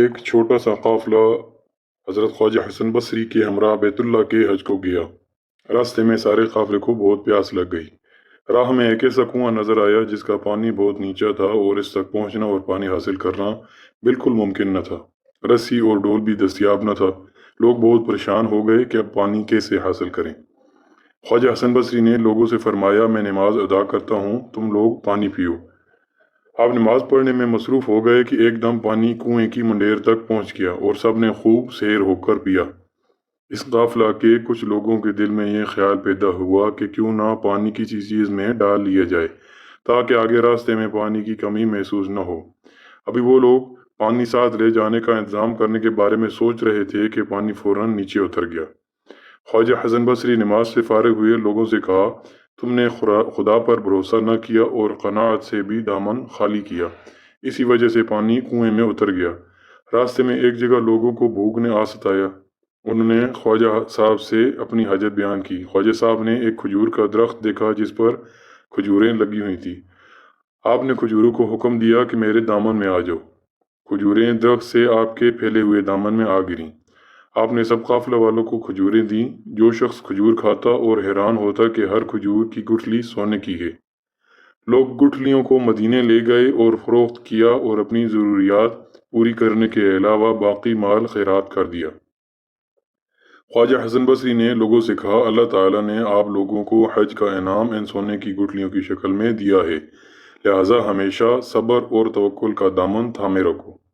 ایک چھوٹا سا قافلہ حضرت خواجہ حسن بصری کے ہمراہ بیت اللہ کے حج کو گیا۔ راستے میں سارے قافلے کو بہت پیاس لگ گئی۔ راہ میں ایک ایسا کنواں نظر آیا جس کا پانی بہت نیچا تھا اور اس تک پہنچنا اور پانی حاصل کرنا بالکل ممکن نہ تھا۔ رسی اور ڈول بھی دستیاب نہ تھا۔ لوگ بہت پریشان ہو گئے کہ اب پانی کیسے حاصل کریں۔ خواجہ حسن بصری نے لوگوں سے فرمایا، میں نماز ادا کرتا ہوں، تم لوگ پانی پیو۔ آپ نماز پڑھنے میں مصروف ہو گئے کہ ایک دم پانی کنویں کی منڈیر تک پہنچ گیا اور سب نے خوب سیر ہو کر پیا۔ اس قافلہ کے کچھ لوگوں کے دل میں یہ خیال پیدا ہوا کہ کیوں نہ پانی کسی چیز میں ڈال لیا جائے تاکہ آگے راستے میں پانی کی کمی محسوس نہ ہو۔ ابھی وہ لوگ پانی ساتھ لے جانے کا انتظام کرنے کے بارے میں سوچ رہے تھے کہ پانی فوراً نیچے اتر گیا۔ خواجہ حسن بصری نماز سے فارغ ہوئے لوگوں سے کہا، تم نے خدا پر بھروسہ نہ کیا اور قناعت سے بھی دامن خالی کیا، اسی وجہ سے پانی کنویں میں اتر گیا۔ راستے میں ایک جگہ لوگوں کو بھوک نے ستایا۔ انہوں نے خواجہ صاحب سے اپنی حاجت بیان کی۔ خواجہ صاحب نے ایک کھجور کا درخت دیکھا جس پر کھجوریں لگی ہوئی تھیں۔ آپ نے کھجوروں کو حکم دیا کہ میرے دامن میں آ جاؤ۔ کھجوریں درخت سے آپ کے پھیلے ہوئے دامن میں آ گریں۔ آپ نے سب قافلہ والوں کو کھجوریں دیں۔ جو شخص کھجور کھاتا اور حیران ہوتا کہ ہر کھجور کی گٹھلی سونے کی ہے۔ لوگ گٹھلیوں کو مدینے لے گئے اور فروخت کیا اور اپنی ضروریات پوری کرنے کے علاوہ باقی مال خیرات کر دیا۔ خواجہ حسن بصری نے لوگوں سے کہا، اللہ تعالیٰ نے آپ لوگوں کو حج کا انعام ان سونے کی گٹھلیوں کی شکل میں دیا ہے، لہٰذا ہمیشہ صبر اور توکل کا دامن تھامے رکھو۔